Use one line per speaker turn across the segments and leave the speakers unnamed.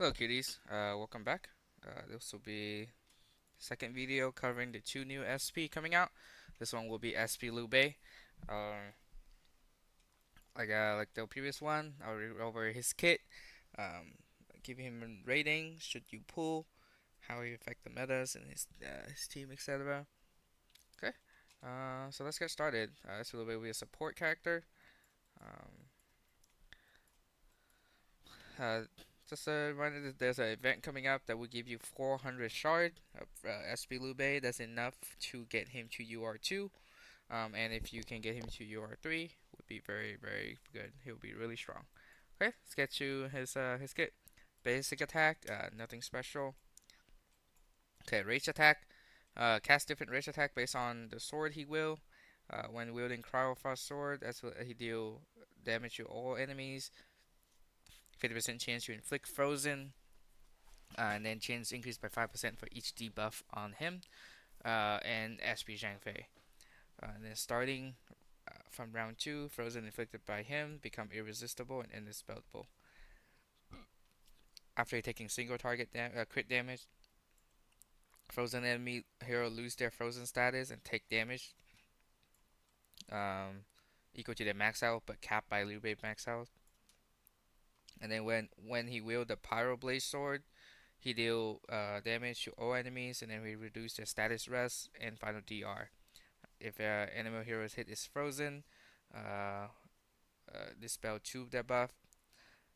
Hello cuties, welcome back. This will be second video covering the two new SP coming out. This one will be SP Liu Bei. Uh, like the previous one, I'll read over his kit, um, give him a rating, should you pull, how he affect the metas and his team, etc. Okay, so let's get started. SP Liu Bei will be a support character. Um, Uh, just a reminder that there's an event coming up that will give you 400 shard of SP Liu Bei. That's enough to get him to UR2. And if you can get him to UR3, would be very, very good. He'll be really strong. Okay, let's get to his kit. Basic attack, nothing special. Okay, rage attack. Cast different rage attack based on the sword he will. When wielding Cryofrost sword, that's what he deal damage to all enemies. 50% chance to inflict frozen, and then chance increased by 5% for each debuff on him, and SP Zhang Fei. And then starting from round 2, frozen inflicted by him become irresistible and indispellable. After taking single target crit damage, frozen enemy hero lose their frozen status and take damage um, equal to their max health but capped by Liu Bei max health. And then when he wield the Pyro Blaze sword, he deal damage to all enemies, and then we reduce their status rest and final DR. If enemy hero's hit is frozen, uh, dispel 2 debuff,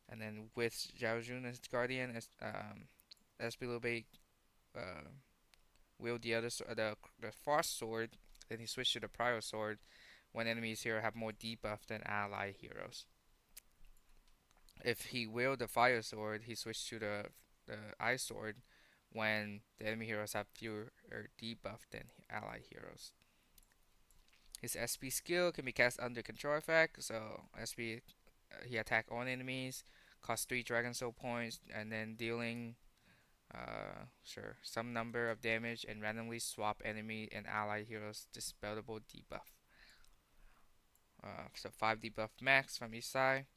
and then with Zhao Jun as Guardian, as Liu Bei uh, wield the Frost Sword, then he switched to the Pyro Sword when enemies here have more debuff than ally heroes. If he wield the Fire Sword, he switched to the Ice Sword when the enemy heroes have fewer debuff than ally heroes. His SP skill can be cast under control effect, so SP he attack all enemies, cost 3 Dragon Soul points, and then dealing some number of damage and randomly swap enemy and ally heroes dispellable debuff. So 5 debuff max from each side.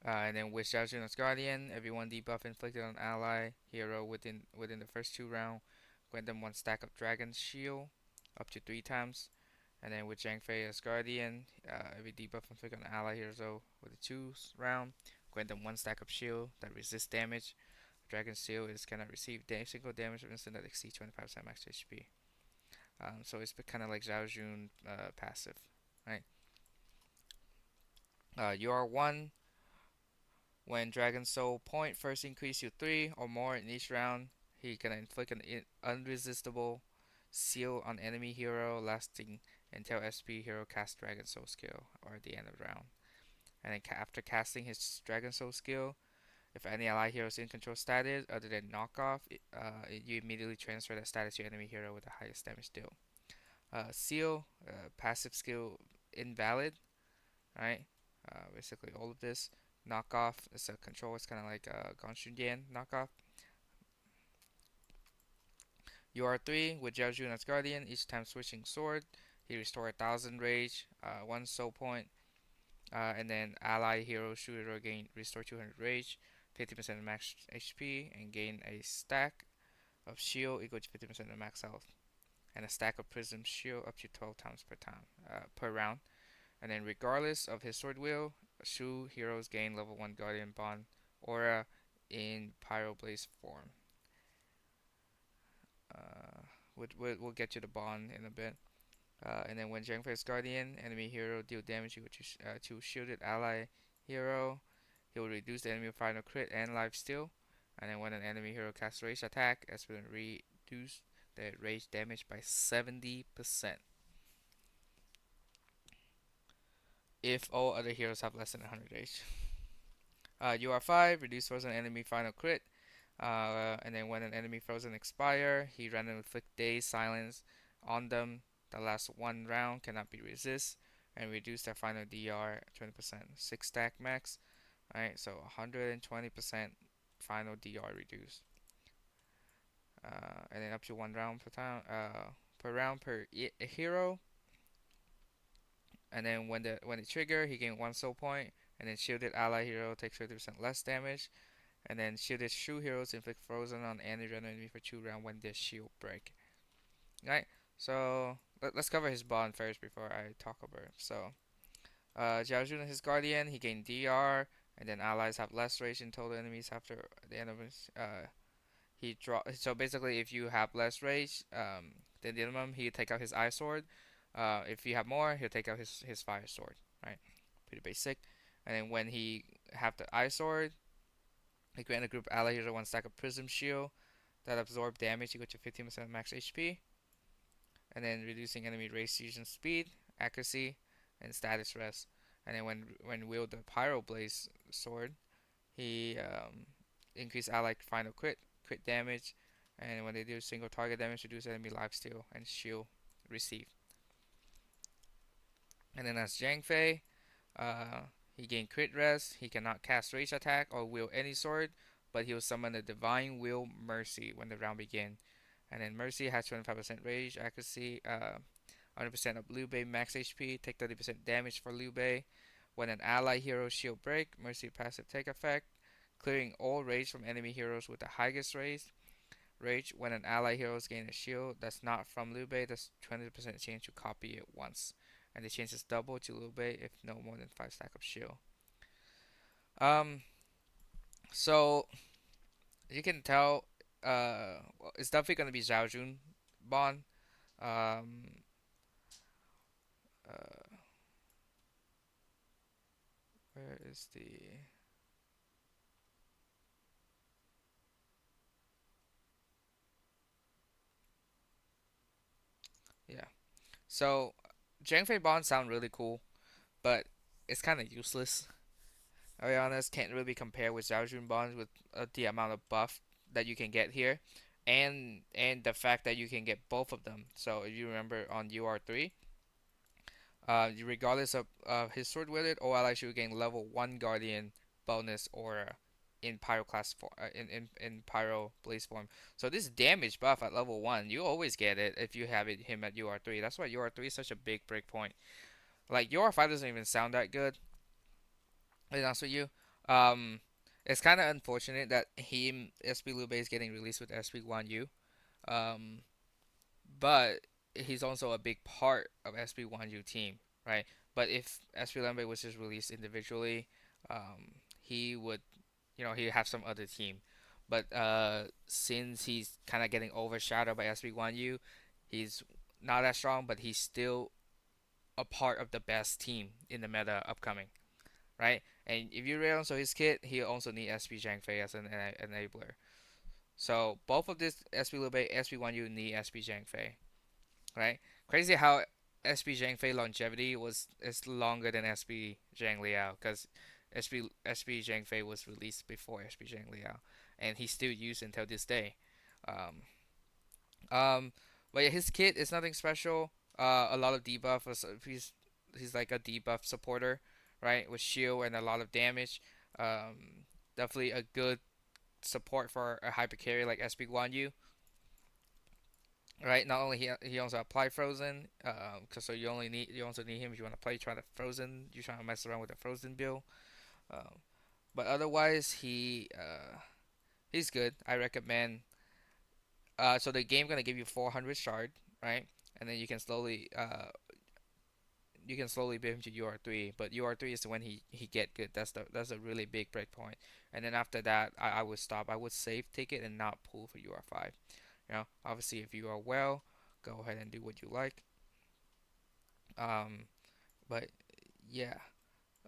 And then with Xiaojuna's Guardian, every 1 debuff inflicted on ally hero within the first 2 rounds, grant them 1 stack of Dragon Shield up to 3 times. And then with Zhang Fei as Guardian, every debuff inflicted on ally hero with the 2 round, grant them 1 stack of shield that resists damage. Dragon Shield is cannot receive single damage or instant that exceeds 25% max HP. So it's kind of like Zhao Jun passive, right? You are 1 when Dragon Soul point first increase to 3 or more in each round. He can inflict an unresistible seal on enemy hero lasting until SP hero casts Dragon Soul skill or at the end of the round. And then after casting his Dragon Soul skill, if any ally hero is in control status other than knockoff, you immediately transfer that status to enemy hero with the highest damage deal. Seal, passive skill invalid, right? Basically all of this. Knockoff is a control, it's kind of like a Gonshudian knockoff. UR3 with Jiaojun as Guardian, each time switching sword, he restore 1000 rage, 1 soul point, and then ally hero shooter gain restore 200 rage, 50% of max HP, and gain a stack of shield equal to 50% of max health, and a stack of prism shield up to 12 times per round. And then regardless of his sword wheel, Shu heroes gain level 1 Guardian Bond aura in Pyroblaze form. Uh, we'll get to the bond in a bit. And then when Zhang Fei's Guardian, enemy hero deal damage to shielded ally hero, he will reduce the enemy final crit and life steal. And then when an enemy hero casts rage attack, as will reduce the rage damage by 70% if all other heroes have less than 100 rage. UR5, reduce frozen enemy final crit. And then when an enemy frozen expire, he randomly inflict daze silence on them. The last 1 round cannot be resist and reduce their final DR 20%. 6 stack max. Alright, so 120% final DR reduced. And then up to 1 round per round per hero. And then when it trigger, he gain 1 soul point, and then shielded ally hero takes 50% less damage. And then shielded true heroes inflict frozen on any random enemy for 2 rounds when their shield break. Right? So let's cover his bond first before I talk about him. So Jiaojun is his guardian. He gained DR, and then allies have less rage in total enemies after the end of his. He draw. So basically, if you have less rage, than the minimum, he take out his eye sword. If you have more, he'll take out his fire sword. Right? Pretty basic. And then when he have the eye sword, he grant a group ally hero 1 stack of prism shield that absorb damage equal to 15% max HP, and then reducing enemy race fusion speed, accuracy, and status rest. And then when wield the Pyro Blaze sword, he increase ally final crit damage, and when they do single target damage, reduce enemy lifesteal and shield received. And then as Zhang Fei, he gained crit rest. He cannot cast rage attack or wield any sword, but he will summon the Divine Will Mercy when the round begins. And then Mercy has 25% rage accuracy, 100% of Liu Bei max HP, take 30% damage for Liu Bei. When an ally hero shield break, Mercy passive take effect, clearing all rage from enemy heroes with the highest rage. When an ally heroes gain a shield that's not from Liu Bei, there's 20% chance to copy it once, and the chance is double to Liu Bei if no more than 5 stack of shield. Um, so you can tell, it's definitely gonna be Zhao Jun Bond. Um, uh, where is the yeah? So Zhang Fei Bond sound really cool, but it's kind of useless. I'll be honest, can't really compare with Zhao Jun bonds with the amount of buff that you can get here, and the fact that you can get both of them. So if you remember on UR3, regardless of his sword wielded, all allies should gain level 1 Guardian bonus aura in Pyro class for in Pyro Blaze form. So this damage buff at level 1, you always get it if you have him at UR3. That's why UR3 is such a big breakpoint. Like UR5 doesn't even sound that good. To be honest with you, um, it's kind of unfortunate that him SP Liu Bei is getting released with SP Guan Yu. Um, but he's also a big part of SP Guan Yu team, right? But if SP Liu Bei was just released individually, he would, he have some other team. But since he's kind of getting overshadowed by SP Guan Yu, he's not as strong, but he's still a part of the best team in the meta upcoming, right? And if you really also his kit, he also need SP Zhang Fei as an enabler. So both of this SP Liu Bei, SP Wan Yu need SP Zhang Fei, right? Crazy how SP Zhang Fei longevity is longer than SP Zhang Liao because SP Zhang Fei was released before SP Zhang Liao, and he's still used until this day. Um, um, but yeah, his kit is nothing special. A lot of debuff. He's like a debuff supporter, right? With shield and a lot of damage. Um, definitely a good support for a hyper carry like SP Guan Yu, right? Not only he also apply frozen. Cause so you also need him if you want to play try to frozen. You trying to mess around with the frozen build. Um, but otherwise he's good. I recommend. So the game gonna give you 400 shard, right? And then you can slowly build him to UR3, but UR3 is when he get good. That's a really big breakpoint. And then after that, I would stop. I would save ticket and not pull for UR5. Obviously if you are well, go ahead and do what you like. Um, but yeah.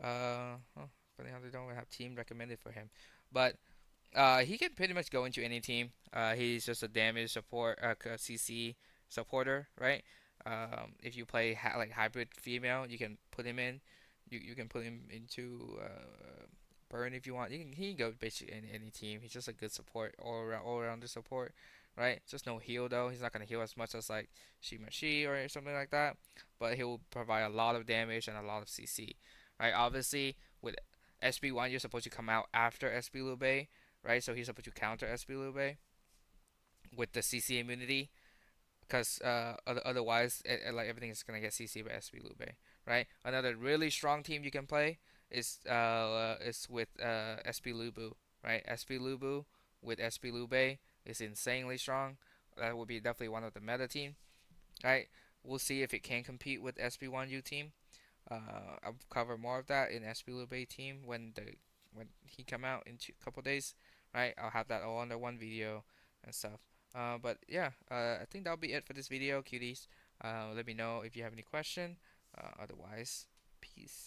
Funny how they don't have team recommended for him, but he can pretty much go into any team. He's just a damage support, CC supporter, right? If you play like hybrid female, you can put him in. You can put him into burn if you want. He can go basically any team. He's just a good support, all rounder support, right? Just no heal though. He's not gonna heal as much as like Shimashi or something like that, but he will provide a lot of damage and a lot of CC, right? Obviously with SB1 you're supposed to come out after SB Liu Bei, right? So he's supposed to counter SB Liu Bei with the CC immunity, because otherwise, like everything is gonna get CC by SB Liu Bei, right? Another really strong team you can play is with SB Lubu, right? SP Lubu with SP Liu Bei is insanely strong. That would be definitely one of the meta team, right? We'll see if it can compete with SP1U team. I'll cover more of that in SP Liu Bei team when he come out in a couple days, right? I'll have that all under one video and stuff. But yeah, I think that'll be it for this video, cuties. Let me know if you have any question. Otherwise, peace.